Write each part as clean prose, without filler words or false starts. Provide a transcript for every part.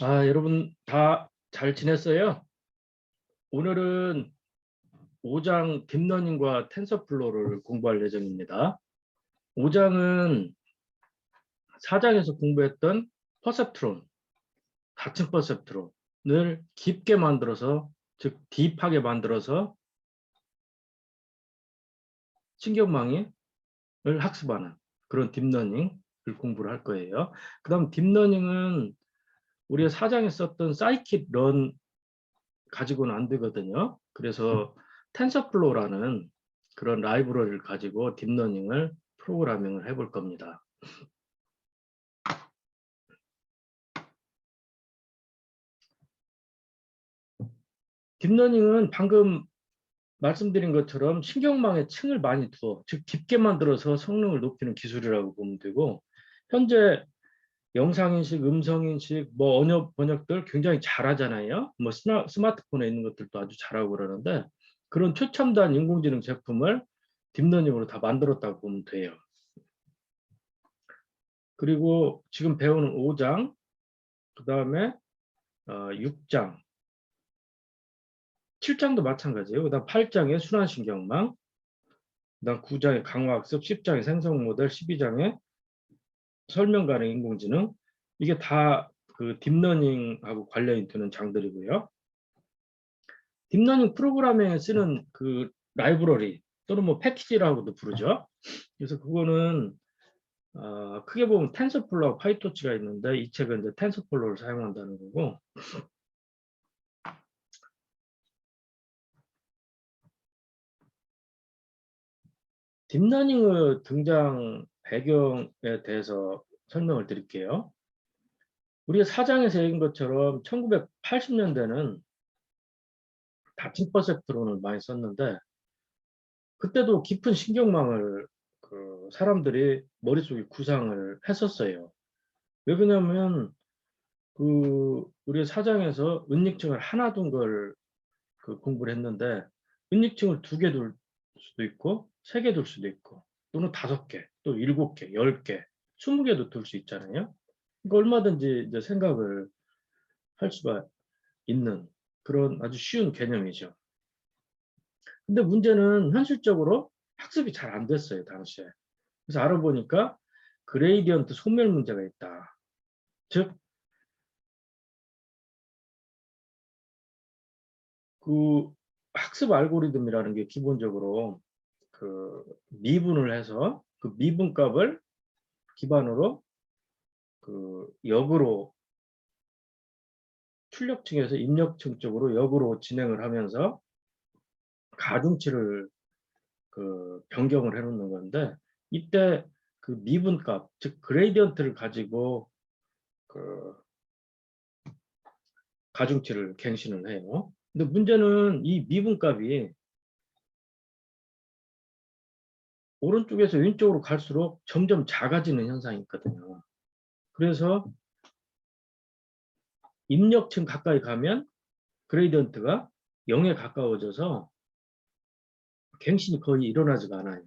여러분 다 잘 지냈어요? 오늘은 5장 딥러닝과 텐서플로우를 공부할 예정입니다. 5장은 4장에서 공부했던 퍼셉트론, 다층 퍼셉트론을 깊게 만들어서, 즉 딥하게 만들어서 신경망을 학습하는 그런 딥러닝을 공부를 할 거예요. 그 다음 딥러닝은 우리가 4장에 썼던 사이킷 런 가지고는 안 되거든요. 그래서 텐서플로우라는 그런 라이브러리를 가지고 딥러닝을 프로그래밍을 해볼 겁니다. 딥러닝은 방금 말씀드린 것처럼 신경망에 층을 많이 두어, 즉 깊게 만들어서 성능을 높이는 기술이라고 보면 되고, 현재 영상인식, 음성인식, 뭐 언어 번역들 굉장히 잘하잖아요. 뭐 스마트폰에 있는 것들도 아주 잘하고 그러는데, 그런 최첨단 인공지능 제품을 딥러닝으로 다 만들었다고 보면 돼요. 그리고 지금 배우는 5장, 그 다음에 6장, 7장도 마찬가지예요. 그 다음 8장의 순환신경망, 그 다음 9장의 강화학습, 10장의 생성모델, 12장의 설명 가능 인공지능. 이게 다 그 딥러닝하고 관련이 되는 장들이고요. 딥러닝 프로그래밍에 쓰는 그 라이브러리 또는 뭐 패키지라고도 부르죠. 그래서 그거는 크게 보면 텐서플로우와 파이토치가 있는데, 이 책은 이제 텐서플로우를 사용한다는 거고, 딥러닝의 등장 배경에 대해서 설명을 드릴게요. 우리가 사장에서 얘기한 것처럼 1980년대는 다층 퍼셉트론을 많이 썼는데, 그때도 깊은 신경망을 그 사람들이 머릿속에 구상을 했었어요. 왜 그러냐면 우리 사장에서 은닉층을 하나 둔 걸 공부를 했는데, 은닉층을 2개 둘 수도 있고 3개 둘 수도 있고 또는 5개, 또 7개, 10개, 20개도 둘 수 있잖아요. 그러니까 얼마든지 이제 생각을 할 수가 있는 그런 아주 쉬운 개념이죠. 근데 문제는 현실적으로 학습이 잘 안 됐어요, 당시에. 그래서 알아보니까 그레이디언트 소멸 문제가 있다. 즉, 그 학습 알고리즘이라는 게 기본적으로 그 미분을 해서 그 미분값을 기반으로 그 역으로 출력층에서 입력층 쪽으로 역으로 진행을 하면서 가중치를 변경을 해 놓는 건데, 이때 그 미분값, 즉 그레이디언트를 가지고 그 가중치를 갱신을 해요. 근데 문제는 이 미분값이 오른쪽에서 왼쪽으로 갈수록 점점 작아지는 현상이 있거든요. 그래서 입력층 가까이 가면 그레이디언트가 0에 가까워져서 갱신이 거의 일어나지가 않아요.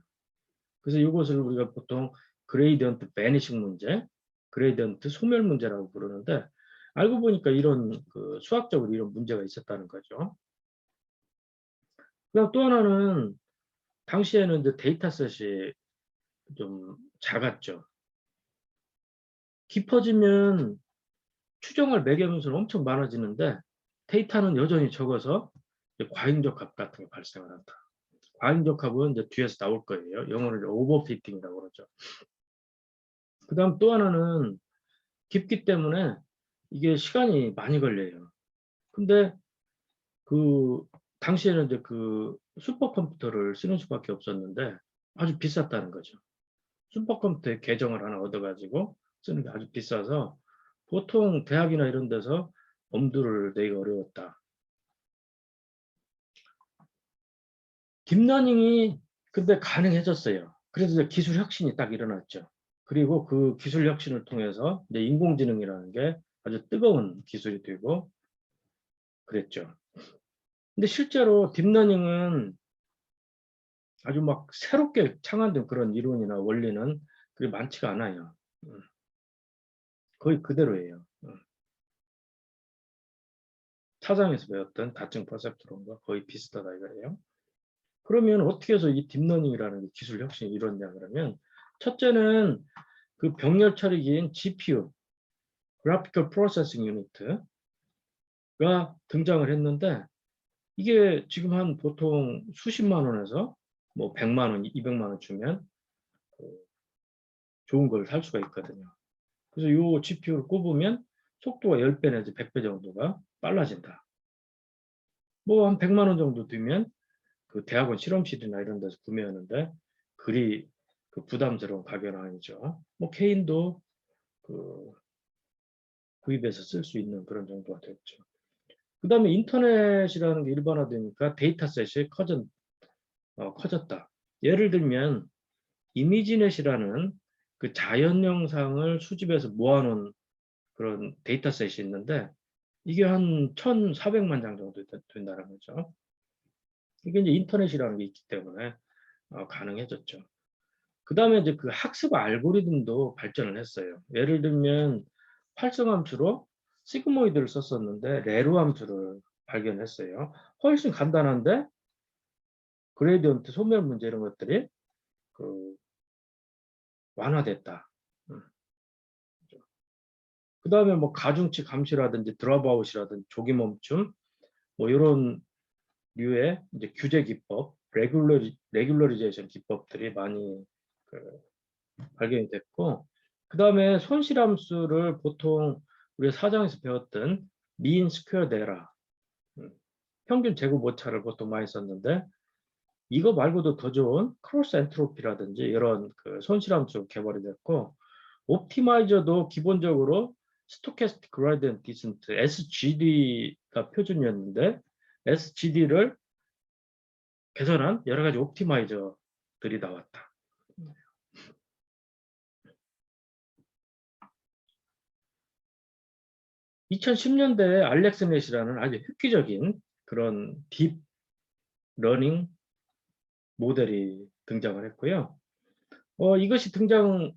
그래서 이것을 우리가 보통 그레이디언트 베니싱 문제, 그레이디언트 소멸 문제라고 부르는데, 알고 보니까 이런 수학적으로 이런 문제가 있었다는 거죠. 그다음 또 하나는 당시에는 이제 데이터셋이 좀 작았죠. 깊어지면 추정할 매개변수는 엄청 많아지는데, 데이터는 여전히 적어서 과잉적합 같은 게 발생을 한다. 과잉적합은 이제 뒤에서 나올 거예요. 영어로 오버피팅이라고 그러죠. 그 다음 또 하나는 깊기 때문에 이게 시간이 많이 걸려요. 근데 그 당시에는 이제 슈퍼컴퓨터를 쓰는 수밖에 없었는데 아주 비쌌다는 거죠. 슈퍼컴퓨터의 계정을 하나 얻어가지고 쓰는 게 아주 비싸서 보통 대학이나 이런 데서 엄두를 내기가 어려웠다. 딥러닝이 근데 가능해졌어요. 그래서 이제 기술 혁신이 딱 일어났죠. 그리고 그 기술 혁신을 통해서 이제 인공지능이라는 게 아주 뜨거운 기술이 되고 그랬죠. 근데 실제로 딥러닝은 아주 막 새롭게 창안된 그런 이론이나 원리는 그리 많지가 않아요. 거의 그대로예요. 사장에서 배웠던 다층 퍼셉트론과 거의 비슷하다 이거예요. 그러면 어떻게 해서 이 딥러닝이라는 기술 혁신이 이뤘냐 그러면 첫째는 그 병렬 처리기인 GPU, Graphical Processing Unit가 등장을 했는데 이게 지금 한 보통 수십만 원에서 뭐 100만 원, 200만 원 주면 좋은 걸 살 수가 있거든요. 그래서 이 GPU를 꼽으면 속도가 10배 내지 100배 정도가 빨라진다. 뭐 한 100만 원 정도 들면 그 대학원 실험실이나 이런 데서 구매하는데 그리 그 부담스러운 가격은 아니죠. 뭐 개인도 그 구입해서 쓸 수 있는 그런 정도가 됐죠. 그 다음에 인터넷이라는 게 일반화되니까 데이터셋이 커졌다. 예를 들면 이미지넷이라는 그 자연 영상을 수집해서 모아놓은 그런 데이터셋이 있는데 이게 한 1,400만 장 정도 된다는 거죠. 이게 이제 인터넷이라는 게 있기 때문에 가능해졌죠. 그 다음에 이제 그 학습 알고리즘도 발전을 했어요. 예를 들면 활성함수로 시그모이드를 썼었는데 레루 함수를 발견했어요. 훨씬 간단한데 그레디언트 소멸 문제 이런 것들이 그 완화됐다. 그 다음에 뭐 가중치 감시라든지 드랍아웃이라든지 조기 멈춤 뭐 이런 류의 이제 규제 기법, 레귤러리제이션 기법들이 많이 발견이 됐고, 그 다음에 손실함수를 보통 우리 사장에서 배웠던 mean squared error, 평균 제곱 오차를 보통 많이 썼는데 이거 말고도 더 좋은 크로스 엔트로피라든지 이런 그 손실함수 개발이 됐고, 옵티마이저도 기본적으로 스토캐스틱 그라디언트 디센트 SGD가 표준이었는데 SGD를 개선한 여러 가지 옵티마이저들이 나왔다. 2010년대에 알렉스넷이라는 아주 획기적인 그런 딥 러닝 모델이 등장을 했고요. 이것이 등장을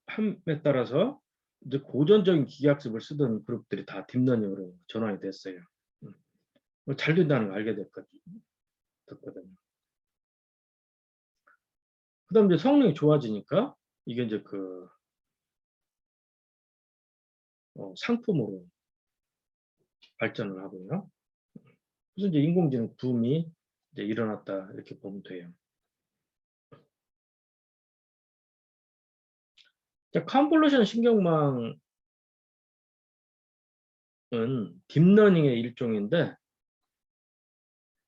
함에 따라서 이제 고전적인 기계학습을 쓰던 그룹들이 다 딥러닝으로 전환이 됐어요. 잘 된다는 걸 알게 됐거든요. 그 다음 이제 성능이 좋아지니까 이게 이제 그 상품으로 발전을 하고요. 그래서 이제 인공지능 붐이 이제 일어났다 이렇게 보면 돼요. 자, 컨볼루션 신경망은 딥러닝의 일종인데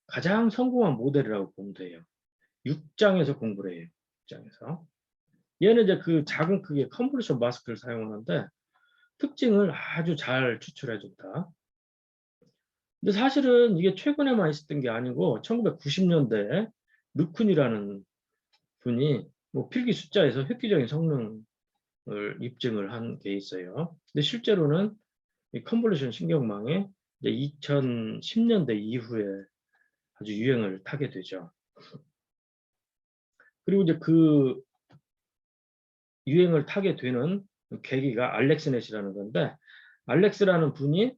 가장 성공한 모델이라고 보면 돼요. 6장에서 공부를 해요. 6장에서. 얘는 이제 그 작은 크기의 컨볼루션 마스크를 사용하는데 특징을 아주 잘 추출해 준다. 근데 사실은 이게 최근에만 있었던 게 아니고 1990년대에 르쿤이라는 분이 뭐 필기 숫자에서 획기적인 성능을 입증을 한 게 있어요. 근데 실제로는 이 컨볼루션 신경망이 이제 2010년대 이후에 아주 유행을 타게 되죠. 그리고 이제 그 유행을 타게 되는 계기가 알렉스넷이라는 건데 알렉스라는 분이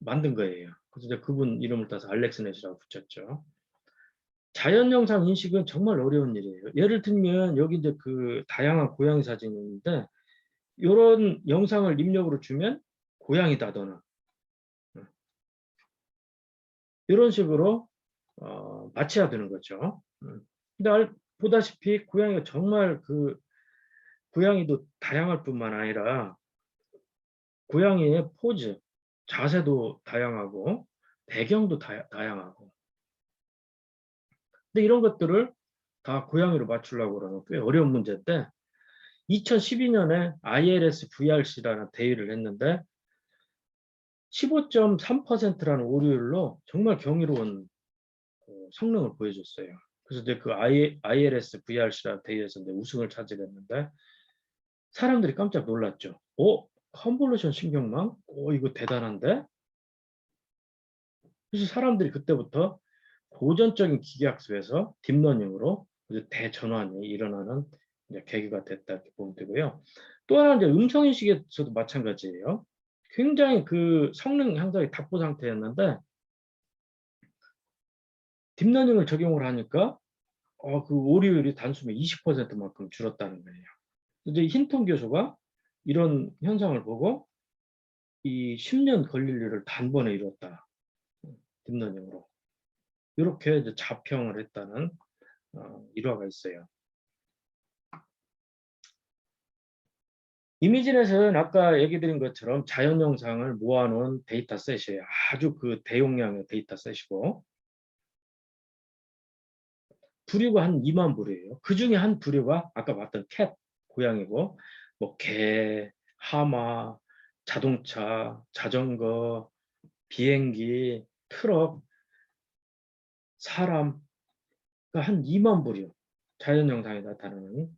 만든 거예요. 그래서 이제 그분 이름을 따서 알렉스넷이라고 붙였죠. 자연 영상 인식은 정말 어려운 일이에요. 예를 들면 여기 이제 그 다양한 고양이 사진이 있는데 이런 영상을 입력으로 주면 고양이다더나 이런 식으로 맞춰야 되는 거죠. 근데 보다시피 고양이가 정말 고양이도 다양할 뿐만 아니라 고양이의 포즈, 자세도 다양하고 배경도 다양하고 근데 이런 것들을 다 고양이로 맞추려고 그러면 꽤 어려운 문제인데 2012년에 ILS VRC라는 대회를 했는데 15.3%라는 오류율로 정말 경이로운 성능을 보여줬어요. 그래서 이제 그 ILS VRC라는 대회에서 우승을 차지했는데 사람들이 깜짝 놀랐죠. 컨볼루션 신경망? 이거 대단한데? 그래서 사람들이 그때부터 고전적인 기계학습에서 딥러닝으로 대전환이 일어나는 계기가 됐다 이렇게 보면 되고요. 또 하나 이제 음성인식에서도 마찬가지예요. 굉장히 그 성능 향상이 답보 상태였는데 딥러닝을 적용을 하니까 그 오류율이 단숨에 20%만큼 줄었다는 거예요. 이제 힌턴 교수가 이런 현상을 보고 이 10년 걸릴 일을 단번에 이뤘다. 딥러닝으로. 이렇게 이제 자평을 했다는 일화가 있어요. 이미지넷은 아까 얘기 드린 것처럼 자연 영상을 모아놓은 데이터셋이에요. 아주 그 대용량의 데이터셋이고 부류가 한 2만 부류예요. 그 중에 한 부류가 아까 봤던 캣, 고양이고 뭐 개, 하마, 자동차, 자전거, 비행기, 트럭, 사람, 그러니까 한 2만 부류 자연 영상에 나타나는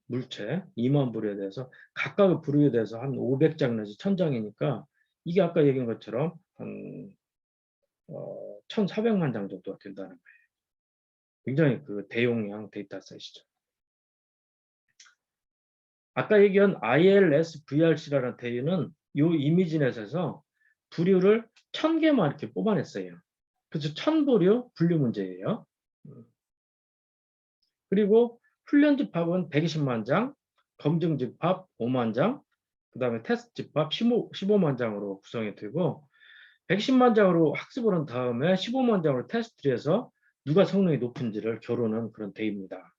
물체 2만 부류에 대해서 각각의 부류에 대해서 한 500장 내지 1000장이니까 이게 아까 얘기한 것처럼 한 1400만 장 정도가 된다는 거예요. 굉장히 그 대용량 데이터셋이죠. 아까 얘기한 ILS VRC라는 대위는 이 이미지넷에서 부류를 1000개만 이렇게 뽑아냈어요. 그래서 1000부류 분류 문제예요. 그리고 훈련 집합은 120만 장, 검증 집합 5만 장, 그 다음에 테스트 집합 15만 장으로 구성이 되고 110만 장으로 학습을 한 다음에 15만 장으로 테스트를 해서 누가 성능이 높은지를 겨루는 그런 대입니다.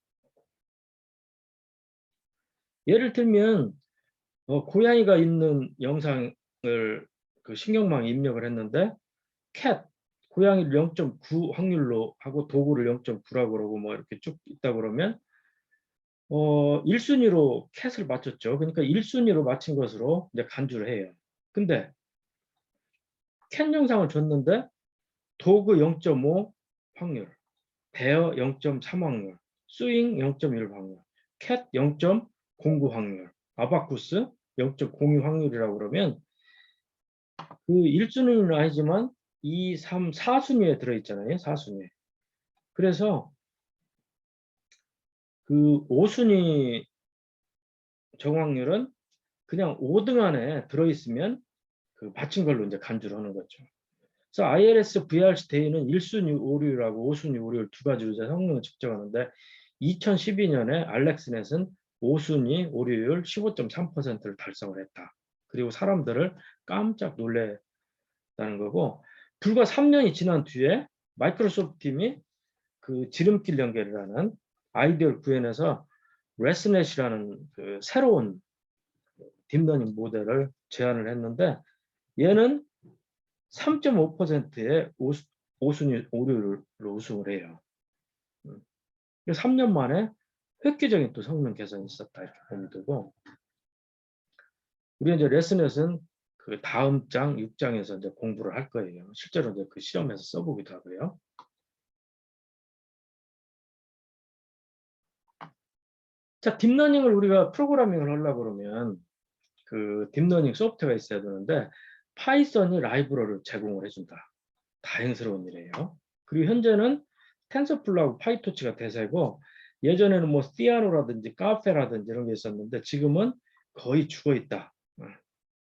예를 들면 고양이가 있는 영상을 그 신경망에 입력을 했는데 캣 고양이를 0.9 확률로 하고 도구를 0.9라고 그러고 뭐 이렇게 쭉 있다 그러면 1순위로 캣을 맞췄죠. 그러니까 1순위로 맞힌 것으로 이제 간주를 해요. 근데 캣 영상을 줬는데 도그 0.5 확률, 베어 0.3 확률, 스윙 0.1 확률, 캣 0.09 확률, 아바쿠스 0.02 확률이라고 그러면 그 1순위는 아니지만 2, 3, 4순위에 들어있잖아요. 4순위. 그래서 그 5순위 정확률은 그냥 5등 안에 들어있으면 그 맞춘 걸로 이제 간주를 하는 거죠. 그래서 ILS VRC 대위는 1순위 오류율하고 5순위 오류율 두 가지로 이제 성능을 측정하는데 2012년에 알렉스넷은 5순위 오류율 15.3%를 달성을 했다. 그리고 사람들을 깜짝 놀랬다는 거고 불과 3년이 지난 뒤에 마이크로소프트 팀이 그 지름길 연결을 하는 아이디어를 구현해서 레스넷이라는 그 새로운 딥러닝 모델을 제안을 했는데 얘는 3.5%의 5순위 오류를 우승을 해요. 3년 만에 획기적인 또 성능 개선이 있었다 이렇게 보면 되고 우리 이제 레슨넷은 그 다음 장 6장에서 이제 공부를 할 거예요. 실제로 이제 그 시험에서 써보기도 하고요. 자, 딥러닝을 우리가 프로그래밍을 하려고 그러면 그 딥러닝 소프트웨어가 있어야 되는데 파이썬이 라이브러리를 제공을 해준다. 다행스러운 일이에요. 그리고 현재는 텐서플로우하고 파이토치가 대세고 예전에는 뭐 시아노라든지 카페라든지 이런 게 있었는데 지금은 거의 죽어 있다.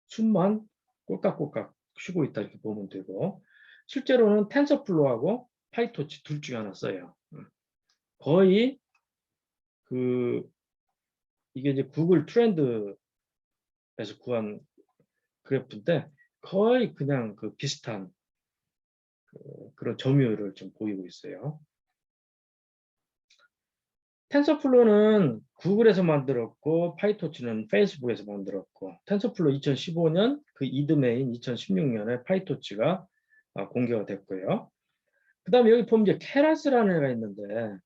숨만 꼴깍꼴깍 쉬고 있다 이렇게 보면 되고 실제로는 텐서플로우하고 파이토치 둘 중에 하나 써요. 거의 그 이게 이제 구글 트렌드에서 구한 그래프인데 거의 그냥 그 비슷한 그런 점유율을 좀 보이고 있어요. 텐서플로우는 구글에서 만들었고 파이토치는 페이스북에서 만들었고 텐서플로우 2015년 그 이듬해인 2016년에 파이토치가 공개가 됐고요. 그 다음에 여기 보면 이제 케라스라는 애가 있는데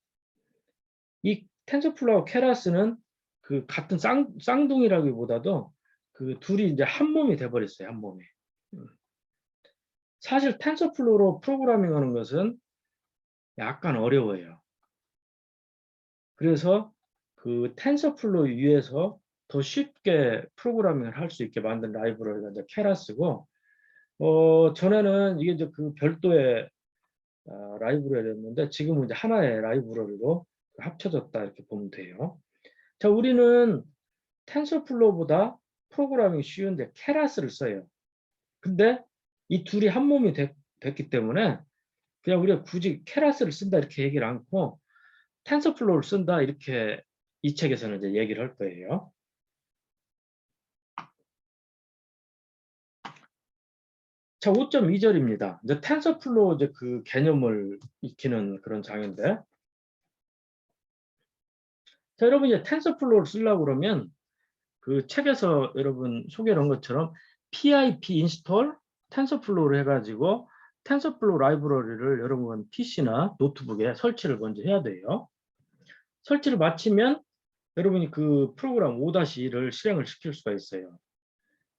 이 텐서플로우와 케라스는 그 같은 쌍둥이라기보다도 그 둘이 이제 한 몸이 돼버렸어요. 한 몸이. 사실 텐서플로우로 프로그래밍 하는 것은 약간 어려워요. 그래서 그 텐서플로우 위에서 더 쉽게 프로그래밍을 할 수 있게 만든 라이브러리가 이제 케라스고, 전에는 이게 이제 그 별도의 라이브러리였는데 지금은 이제 하나의 라이브러리로 합쳐졌다 이렇게 보면 돼요. 자, 우리는 텐서플로우보다 프로그래밍이 쉬운데 케라스를 써요. 근데 이 둘이 한 몸이 됐기 때문에 그냥 우리가 굳이 케라스를 쓴다 이렇게 얘기를 않고 텐서플로우를 쓴다 이렇게 이 책에서는 이제 얘기를 할 거예요. 자, 5.2절입니다. 이제 텐서플로우 이제 그 개념을 익히는 그런 장인데, 자, 여러분 이제 텐서플로우를 쓰려고 그러면 그 책에서 여러분 소개한 것처럼 pip 인스톨 텐서플로우를 해가지고 텐서플로우 라이브러리를 여러분 PC나 노트북에 설치를 먼저 해야 돼요. 설치를 마치면 여러분이 그 프로그램 5-1을 실행을 시킬 수가 있어요.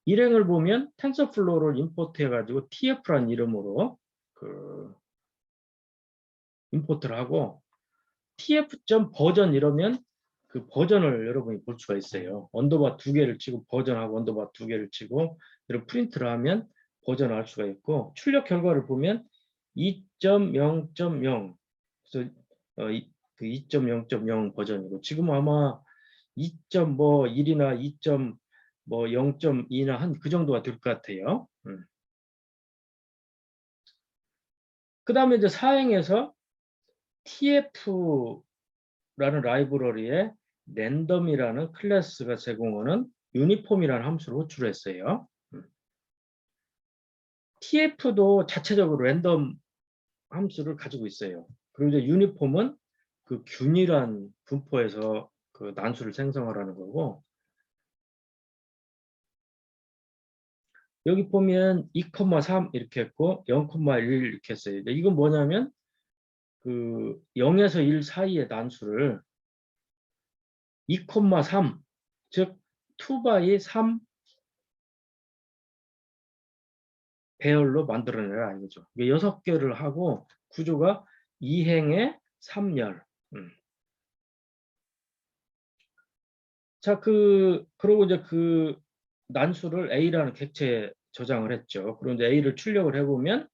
일행을 보면 텐서플로우를 임포트 해가지고 tf라는 이름으로 그 임포트를 하고 tf.버전 이러면 그 버전을 여러분이 볼 수가 있어요. 언더바 2개를 치고 버전하고 언더바 2개를 치고 이렇게 프린트를 하면 버전을 알 수가 있고 출력 결과를 보면 2.0.0 그래서 그 2.0.0 버전이고 지금 아마 2.1이나 2.0.2나 한 그 정도가 될 것 같아요. 그 다음에 이제 사행에서 tf라는 라이브러리에 랜덤이라는 클래스가 제공하는 유니폼이라는 함수를 호출했어요. tf도 자체적으로 랜덤 함수를 가지고 있어요. 그리고 이제 유니폼은 그 균일한 분포에서 그 난수를 생성하라는 거고 여기 보면 2,3 이렇게 했고 0,1 이렇게 했어요. 이건 뭐냐면 그 0에서 1 사이의 난수를 2,3 즉 2by 3 배열로 만들어내라 이거죠. 6개를 하고 구조가 2행에 3열. 자, 그러고 이제 그 난수를 A라는 객체에 저장을 했죠. 그리고 이제 A를 출력을 해보면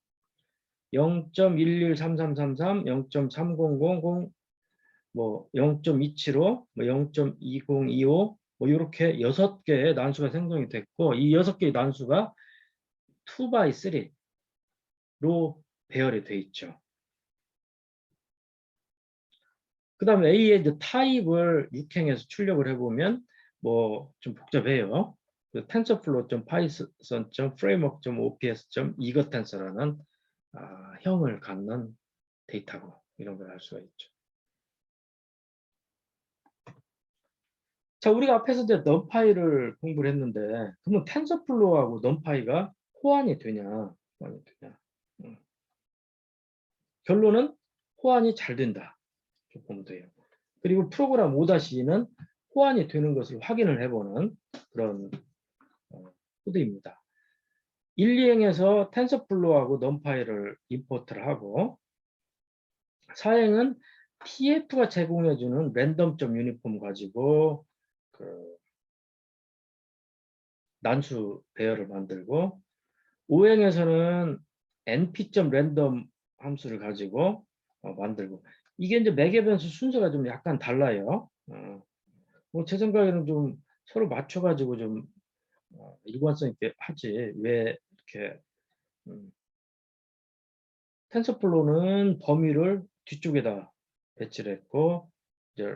0.113333, 0.3000, 뭐 0.275, 뭐 0.2025, 뭐 이렇게 6개의 난수가 생성이 됐고 이 6개의 난수가 2by3로 배열이 돼 있죠. 그 다음에 A의 이제 타입을 6행에서 출력을 해보면 뭐 좀 복잡해요. tensorflow.python.framework.ops.egotensor라는 형을 갖는 데이터고 이런 걸 알 수가 있죠. 자, 우리가 앞에서 이제 numpy를 공부를 했는데 그러면 텐서플로우하고 numpy가 호환이 되냐? 호환이 되냐? 결론은 호환이 잘 된다. 이렇게 보면 돼요. 그리고 프로그램 5-2는 호환이 되는 것을 확인을 해보는 그런 코드입니다. 1, 2행에서 텐서플로우하고 numpy를 임포트를 하고 4행은 tf가 제공해주는 랜덤.유니폼 가지고 그 난수 배열을 만들고 5행에서는 np.random 함수를 가지고 만들고 이게 이제 매개 변수 순서가 좀 약간 달라요. 뭐 제 생각에는 좀 서로 맞춰가지고 좀 일관성 있게 하지 왜 이렇게 텐서플로우는 범위를 뒤쪽에다 배치를 했고 이제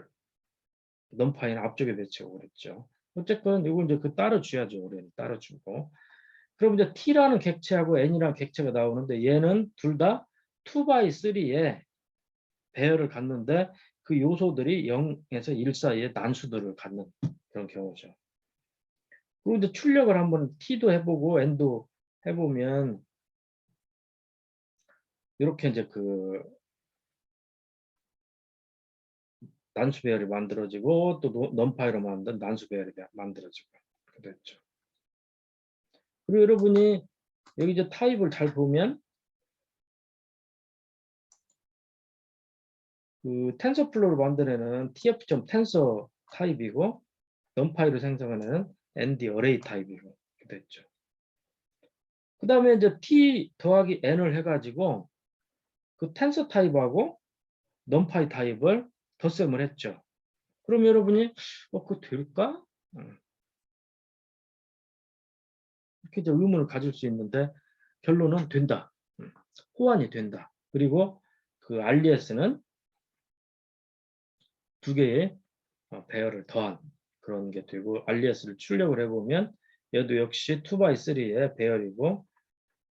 넘파이는 앞쪽에 배치하고 그랬죠. 어쨌건 이건 이제 그 따라줘야죠. 우리는 따라주고. 그럼 이제 t라는 객체하고 n이라는 객체가 나오는데 얘는 둘 다 2by3에 배열을 갖는데 그 요소들이 0에서 1 사이에 난수들을 갖는 그런 경우죠. 그리고 이제 출력을 한번 t도 해보고 n도 해보면 이렇게 이제 그 난수 배열이 만들어지고 또 넘파이로 만든 난수 배열이 만들어지고 그랬죠. 그리고 여러분이 여기 이제 타입을 잘 보면 그 텐서플로우를 만들어내는 tf.tensor 타입이고 numpy로 생성하는 nd array 타입이고 이렇게 됐죠. 그 다음에 이제 t 더하기 n을 해가지고 그 텐서 타입하고 numpy 타입을 덧셈을 했죠. 그럼 여러분이 그거 될까? 이렇게 이제 의문을 가질 수 있는데 결론은 된다. 호환이 된다. 그리고 그 RDS는 두 개의 배열을 더한 그런 게 되고 RDS를 출력을 해보면 얘도 역시 2x3의 배열이고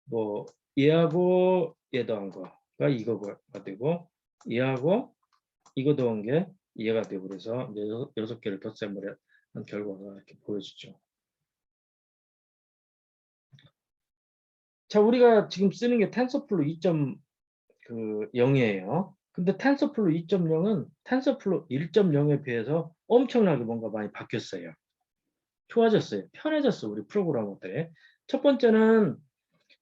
뭐 얘하고 얘 더한 거가 이거가 되고 얘하고 이거 더한 게 얘가 되고 그래서 이제 6개를 덧셈을 한 결과가 이렇게 보여지죠. 자, 우리가 지금 쓰는 게 텐서플로 2.0이에요. 근데 텐서플로 2.0은 텐서플로 1.0에 비해서 엄청나게 뭔가 많이 바뀌었어요. 좋아졌어요. 편해졌어, 우리 프로그래머들의. 첫 번째는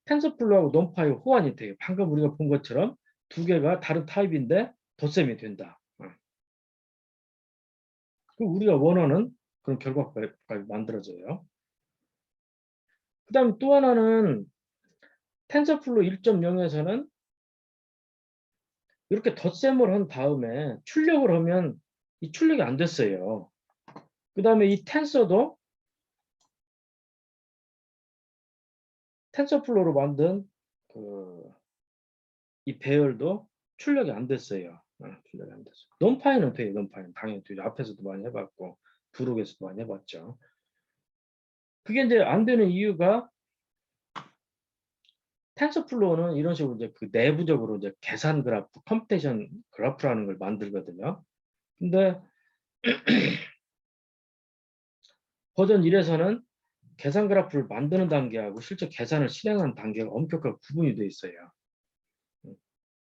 텐서플로하고 넘파이 호환이 돼요. 방금 우리가 본 것처럼 두 개가 다른 타입인데 덧셈이 된다. 그리고 우리가 원하는 그런 결과까지 만들어져요. 그 다음에 또 하나는 텐서플로 1.0에서는 이렇게 덧셈을 한 다음에 출력을 하면 이 출력이 안 됐어요. 그 다음에 이 텐서플로로 만든 이 배열도 출력이 안 됐어요. 출력이 안 됐어요. 넘파이는 돼요. 넘파이는 당연히 돼요. 앞에서도 많이 해봤고 부록에서도 많이 해봤죠. 그게 이제 안 되는 이유가 텐서플로우는 이런 식으로 이제 그 내부적으로 이제 계산 그래프, 컴퓨테이션 그래프라는 걸 만들거든요. 근데 버전 1에서는 계산 그래프를 만드는 단계하고 실제 계산을 실행하는 단계가 엄격하게 구분이 되어 있어요.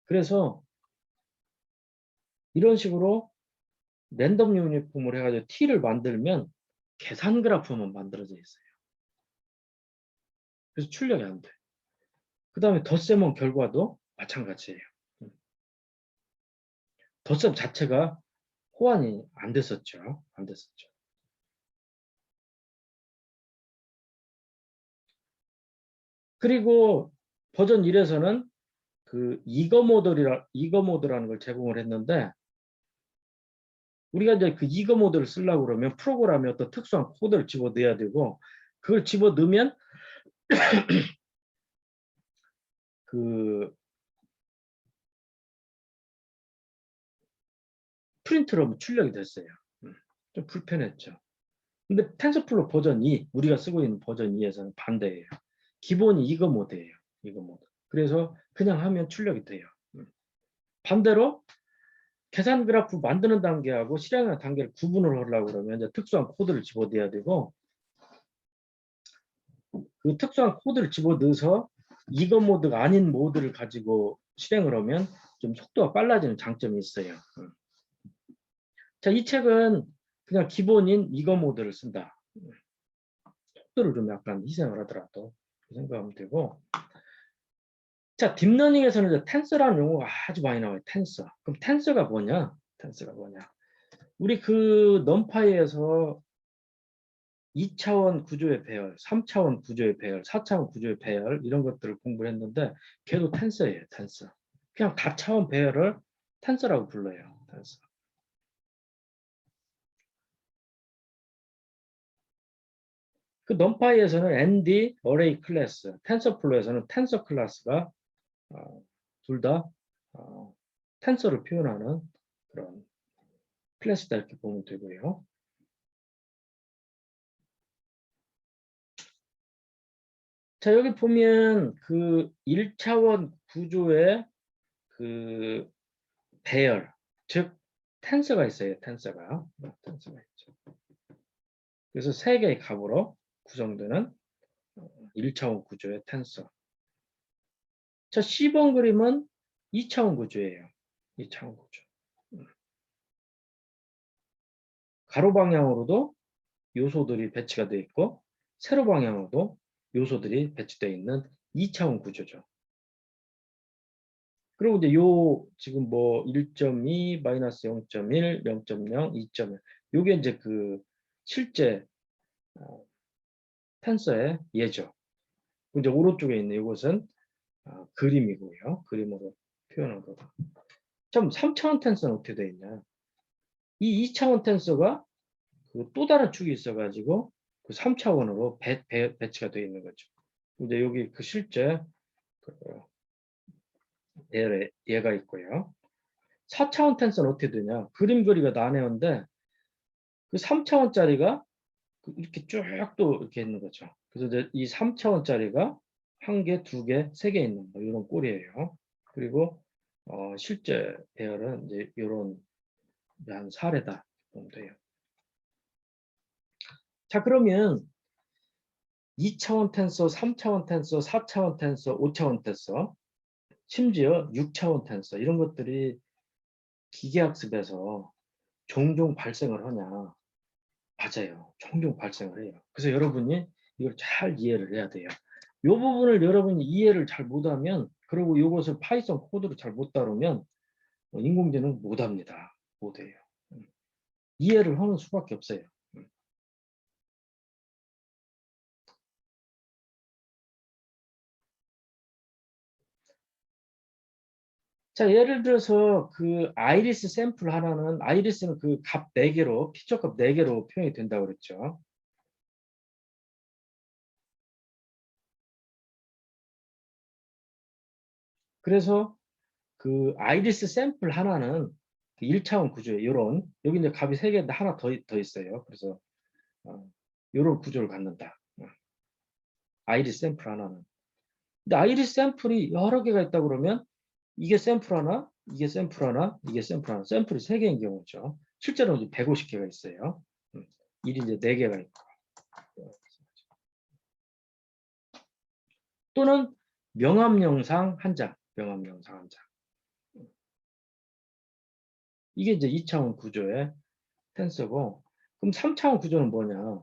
그래서 이런 식으로 랜덤 유니폼을 해가지고 T를 만들면 계산 그래프만 만들어져 있어요. 그래서 출력이 안 돼. 그 다음에 덧셈은 결과도 마찬가지예요. 덧셈 자체가 호환이 안 됐었죠. 안 됐었죠. 그리고 버전 1에서는 그 이거 모드라는 걸 제공을 했는데 우리가 이제 그 이거 모드를 쓰려고 그러면 프로그램에 어떤 특수한 코드를 집어넣어야 되고 그걸 집어넣으면 그 프린트로 출력이 됐어요. 좀 불편했죠. 근데 텐서플로 버전 2, 우리가 쓰고 있는 버전 2에서는 반대예요. 기본이 이거 모드예요. 이거 모드. 그래서 그냥 하면 출력이 돼요. 반대로 계산 그래프 만드는 단계하고 실행하는 단계를 구분을 하려고 그러면 이제 특수한 코드를 집어넣어야 되고 그 특수한 코드를 집어넣어서 이거 모드가 아닌 모드를 가지고 실행을 하면 좀 속도가 빨라지는 장점이 있어요. 자, 이 책은 그냥 기본인 이거 모드를 쓴다. 속도를 좀 약간 희생을 하더라도 생각하면 되고. 자, 딥러닝에서는 이제 텐서라는 용어가 아주 많이 나와요. 텐서. 그럼 텐서가 뭐냐? 텐서가 뭐냐? 우리 그 넘파이에서 2차원 구조의 배열, 3차원 구조의 배열, 4차원 구조의 배열 이런 것들을 공부를 했는데 걔도 텐서예요. 텐서. 그냥 다차원 배열을 텐서라고 불러요. 텐서. 그 넘파이에서는 ND, 어레이 클래스, 텐서플로에서는 텐서 클래스가 둘 다 텐서를 표현하는 그런 클래스다 이렇게 보면 되고요. 자, 여기 보면 그 1차원 구조의 그 배열, 즉 텐서가 있어요. 텐서가 있죠. 그래서 세 개의 값으로 구성되는 1차원 구조의 텐서. 자, C번 그림은 2차원 구조예요. 2차원 구조. 가로 방향으로도 요소들이 배치가 되어 있고 세로 방향으로도 요소들이 배치되어 있는 2차원 구조죠. 그리고 이제 요 지금 뭐 1.2, 마이너스 0.1, 0.0, 2.1 요게 이제 그 실제 텐서의 예죠. 이제 오른쪽에 있는 이것은 그림이고요. 그림으로 표현한 거고. 참 3차원 텐서는 어떻게 되어 있냐? 이 2차원 텐서가 그 또 다른 축이 있어가지고 그 3차원으로 배치가 되어 있는 거죠. 이제 여기 그 실제 그 얘가 있고요. 4차원 텐서는 어떻게 되냐? 그림 그리기가 난해한데 그 3차원짜리가 이렇게 쭉 또 이렇게 있는 거죠. 그래서 이제 이 3차원짜리가 1개, 2개, 3개 있는 거 이런 꼴이에요. 그리고 실제 배열은 이제 이런 한 사례다 보면 돼요. 자, 그러면 2차원 텐서, 3차원 텐서, 4차원 텐서, 5차원 텐서, 심지어 6차원 텐서 이런 것들이 기계학습에서 종종 발생을 하냐? 맞아요. 종종 발생을 해요. 그래서 여러분이 이걸 잘 이해를 해야 돼요. 이 부분을 여러분이 이해를 잘 못하면, 그리고 이것을 파이썬 코드로 잘 못 다루면 인공지능 못합니다. 못해요. 이해를 하는 수밖에 없어요. 자, 예를 들어서 그 아이리스 샘플 하나는, 아이리스는 그 값 4개로, 피처 값 4개로 표현이 된다고 그랬죠. 그래서 그 아이리스 샘플 하나는 그 1차원 구조에 이런, 여기 이제 값이 3개 하나 더 있어요. 그래서 이런 구조를 갖는다. 아이리스 샘플 하나는. 근데 아이리스 샘플이 여러 개가 있다 그러면 이게 샘플 하나, 이게 샘플 하나, 이게 샘플 하나, 샘플이 3개인 경우죠. 실제로는 150개가 있어요. 일이 이제 4개가 있고. 또는 명암 영상 한 장, 명암 영상 한 장. 이게 이제 2차원 구조의 텐서고, 그럼 3차원 구조는 뭐냐?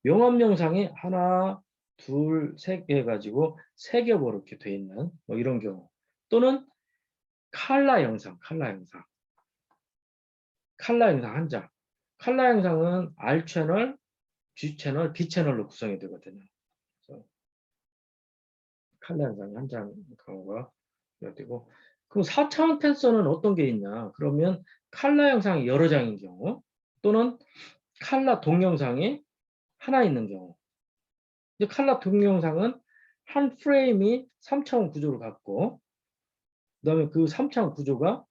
명암 영상이 하나, 둘, 셋 개 가지고 3겹으로 이렇게 돼 있는 뭐 이런 경우. 또는 칼라 영상, 칼라 영상. 칼라 영상 한 장. 칼라 영상은 R 채널, G 채널, B 채널로 구성이 되거든요. 그래서 칼라 영상이 한 장 경우가 되고. 그럼 4차원 텐서는 어떤 게 있냐? 그러면 칼라 영상이 여러 장인 경우, 또는 칼라 동영상이 하나 있는 경우. 이제 칼라 동영상은 한 프레임이 3차원 구조를 갖고, 그다음에 그 3차원 구조가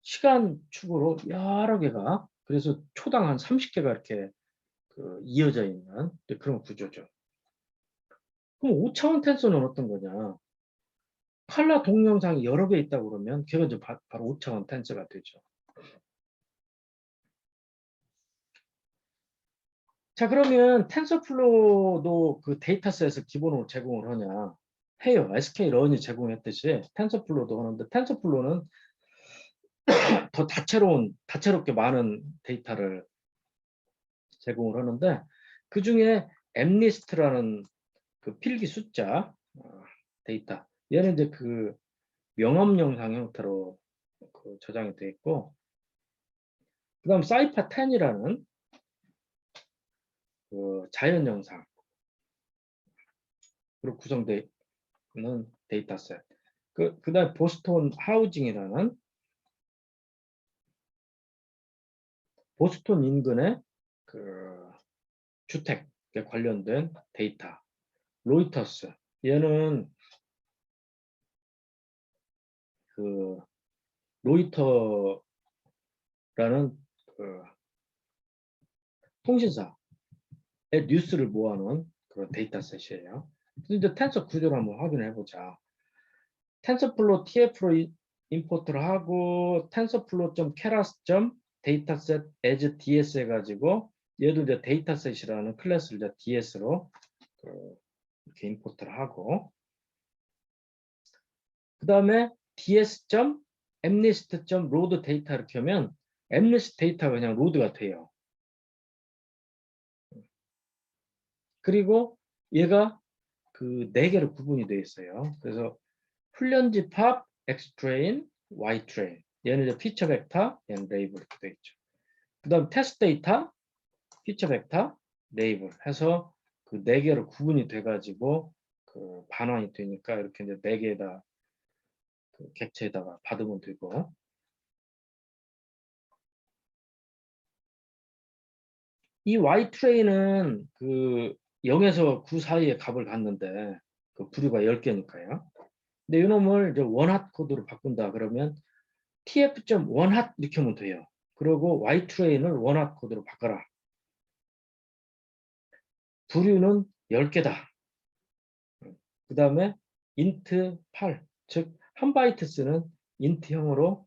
시간 축으로 여러 개가, 그래서 초당 한 30개가 이렇게 이어져 있는 그런 구조죠. 그럼 5차원 텐서는 어떤 거냐? 칼라 동영상이 여러 개 있다고 그러면 걔가 이제 바로 5차원 텐서가 되죠. 자, 그러면 텐서플로우도 그 데이터셋을 기본으로 제공을 하냐? 해요. sklearn이 제공했듯이 텐서플로우도 하는데, 텐서플로우는 더 다채롭게 많은 데이터를 제공을 하는데, 그 중에 엠리스트라는 그 필기 숫자 데이터, 얘는 이제 그 명암 영상 형태로 그 저장이 되어 있고, 그 다음 사이파 10이라는 그 자연 영상으로 구성되어 있는 데이터셋. 그다음 보스턴 하우징이라는 보스턴 인근의 그 주택에 관련된 데이터. 로이터스. 얘는 그 로이터라는 그 통신사의 뉴스를 모아놓은 그런 데이터셋이에요. 이제 텐서 구조를 한번 확인해 보자. 텐서플로우 TF로 임포트를 하고, tensorflow.keras.dataset as ds 해가지고, 얘도 이제 데이터셋이라는 클래스를 이제 ds로 이렇게 임포트를 하고, 그 다음에 ds.mlist.load data 이렇게 하면 mlist 데이터가 그냥 로드가 돼요. 그리고 얘가 그 4개로 구분이 되어 있어요. 그래서 훈련집합, Xtrain, Ytrain. 얘는 이제 피처 벡터, 얘는 레이블 이렇게 되어 있죠. 그 다음 테스트 데이터, 피처 벡터, 레이블 해서 그 4개로 구분이 돼가지고 그 반환이 되니까 이렇게 이제 4개에다 그 객체에다가 받으면 되고, 이 Ytrain은 그 0에서 9 사이에 값을 갖는데 그 부류가 10개니까요. 근데 이놈을 이제 원핫 코드로 바꾼다 그러면 tf.1핫 이렇게 하면 돼요. 그리고 ytrain을 원핫 코드로 바꿔라. 부류는 10개다. 그 다음에 int 8, 즉 한 바이트 쓰는 int형으로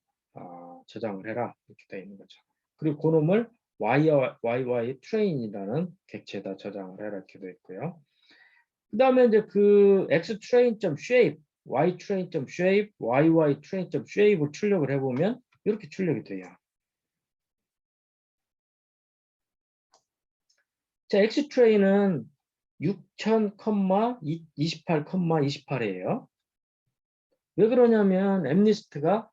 저장을 해라 이렇게 되어 있는 거죠. 그리고 그놈을 yy train이라는 객체에다 저장을 해라 이렇게 되어 있고요. 그 다음에 이제 그 xtrain.shape, ytrain.shape, ytrain.shape을 출력을 해보면 이렇게 출력이 돼요. 자, xtrain은 6000, 28, 28이에요. 왜 그러냐면 엠리스트가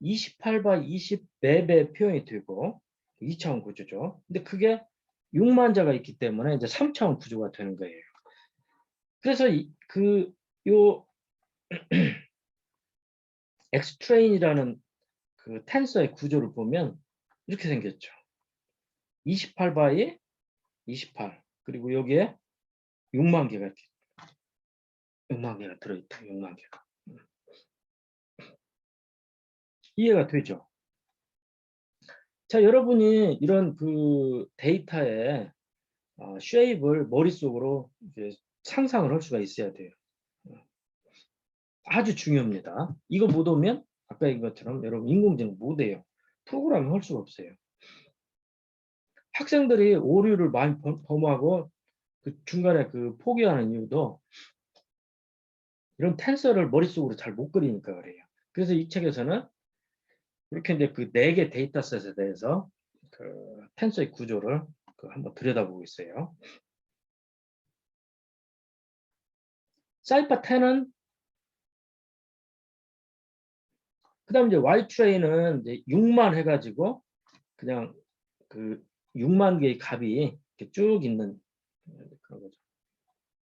28 20 맵에 표현이 되고 2차원 구조죠. 근데 그게 6만 자가 있기 때문에 이제 3차원 구조가 되는 거예요. 그래서 요 xtrain이라는 그 텐서의 구조를 보면 이렇게 생겼죠. 28 바이 28 그리고 여기에 6만 개가 이렇게 6만 개가 들어있다. 6만 개가. 이해가 되죠? 자, 여러분이 이런 그 데이터에 쉐입을 머릿속으로 이제 상상을 할 수가 있어야 돼요. 아주 중요합니다. 이거 못 오면 아까 얘기한 것처럼 여러분 인공지능 못 해요. 프로그래밍 할 수가 없어요. 학생들이 오류를 많이 범하고 그 중간에 그 포기하는 이유도 이런 텐서를 머릿속으로 잘 못 그리니까 그래요. 그래서 이 책에서는 이렇게 이제 그 4개 데이터셋에 대해서 그 텐서의 구조를 한번 들여다보고 있어요. 사이파10은 그 다음 이제 Ytrain은 이제 6만 해가지고 그냥 그 6만 개의 값이 이렇게 쭉 있는 그런 거죠.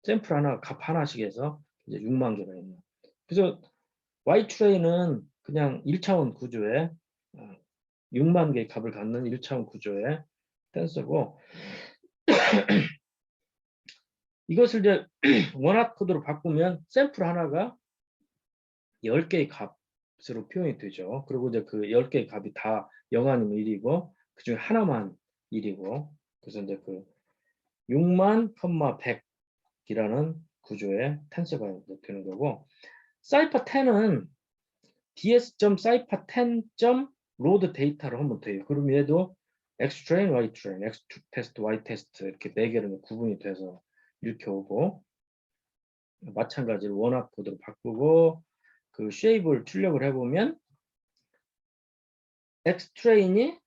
샘플 하나, 값 하나씩 해서 이제 6만 개가 있는. 그래서 Ytrain은 그냥 1차원 구조에 6만 개의 값을 갖는 1차원 구조의 텐서고 이것을 이제 원핫 코드로 바꾸면 샘플 하나가 10개의 값으로 표현이 되죠. 그리고 이제 그 10개의 값이 다 0 아니면 1이고 그 중에 하나만 1이고 그래서 이제 그 6만, 100이라는 구조의 텐서가 되는 거고 사이파10은 ds.cypher10.load 데이터로 하면 돼요. 그럼 얘도 xtrain, ytrain, xtest, ytest 이렇게 4개로 구분이 돼서 이렇게 오고 마찬가지로 원합 코드로 바꾸고 그 쉐입을 출력을 해보면 xtrain이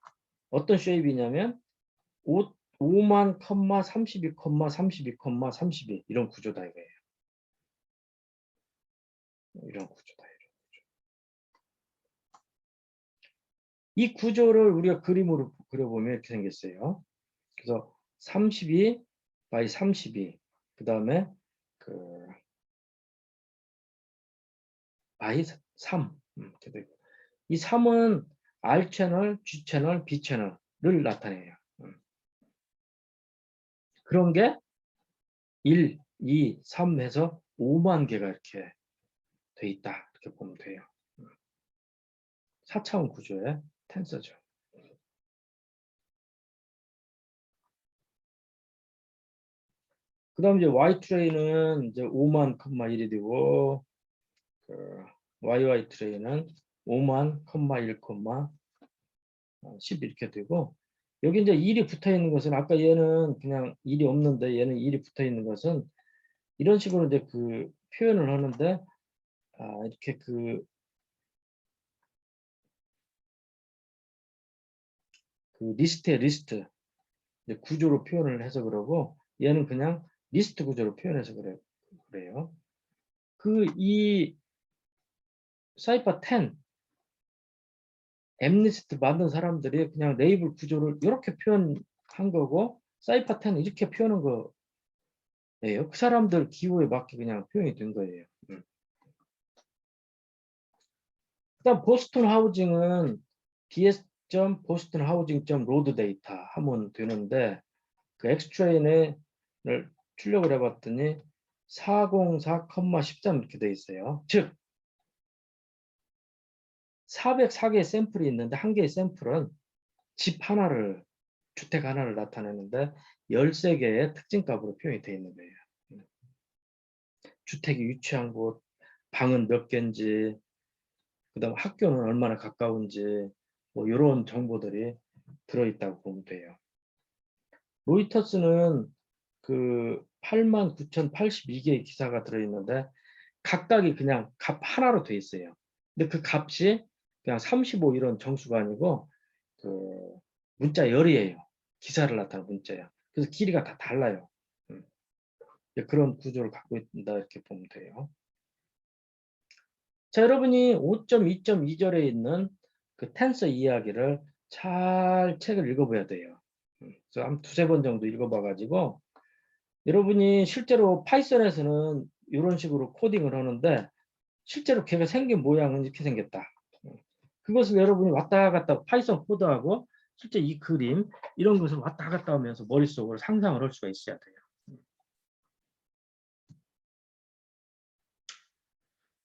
어떤 쉐입이냐면 5만, 32, 32, 32 이런 구조다 이거예요. 이런 구조다. 이 구조를 우리가 그림으로 그려보면 이렇게 생겼어요. 그래서 32 by 32, 그 다음에 그 by 3, 이렇게 되고 이 3은 R 채널, G 채널, B 채널을 나타내요. 그런 게 1, 2, 3 해서 5만 개가 이렇게 돼 있다. 이렇게 보면 돼요. 4차원 구조의 텐서죠. 그 다음 이제 Y트레이는 이제 5만, 1이 되고, 그 YY 트레이는 5만, 1, 10 이렇게 되고, 여기 이제 1이 붙어 있는 것은 아까 얘는 그냥 1이 없는데 얘는 1이 붙어 있는 것은 이런 식으로 이제 그 표현을 하는데, 이렇게 그 리스트의 리스트 구조로 표현을 해서 그러고 얘는 그냥 리스트 구조로 표현해서 그래요. 이 사이파 10 엠리스트 만든 사람들이 그냥 레이블 구조를 이렇게 표현한 거고 사이파 10은 이렇게 표현한 거예요. 그 사람들 기호에 맞게 그냥 표현이 된 거예요. 그다음 보스턴 하우징은 ds.bostonhousing.load 데이터 하면 되는데 그 엑스트레인을 출력을 해봤더니 404,13 이렇게 돼 있어요. 즉 404개의 샘플이 있는데 한 개의 샘플은 집 하나를, 주택 하나를 나타내는데 13개의 특징값으로 표현이 되어 있는 거예요. 주택이 위치한 곳, 방은 몇 개인지, 그다음 학교는 얼마나 가까운지, 뭐 이런 정보들이 들어있다고 보면 돼요. 로이터스는 그 89,082개의 기사가 들어있는데 각각이 그냥 값 하나로 돼 있어요. 근데 그 값이 그냥 35 이런 정수가 아니고 그 문자 열이에요. 기사를 나타내는 문자야. 그래서 길이가 다 달라요. 그런 구조를 갖고 있다 이렇게 보면 돼요. 자, 여러분이 5.2.2절에 있는 그 텐서 이야기를 잘 책을 읽어봐야 돼요. 그래서 한 두세 번 정도 읽어봐가지고 여러분이 실제로 파이썬에서는 이런 식으로 코딩을 하는데 실제로 걔가 생긴 모양은 이렇게 생겼다. 그것을 여러분이 왔다 갔다 파이썬 코드하고 실제 이 그림 이런 것을 왔다 갔다 하면서 머릿속으로 상상을 할 수가 있어야 돼요.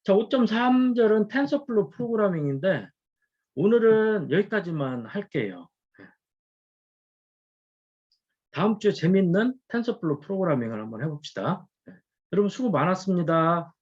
자, 5.3절은 텐서플로우 프로그래밍인데 오늘은 여기까지만 할게요. 다음 주에 재밌는 텐서플로우 프로그래밍을 한번 해봅시다. 여러분 수고 많았습니다.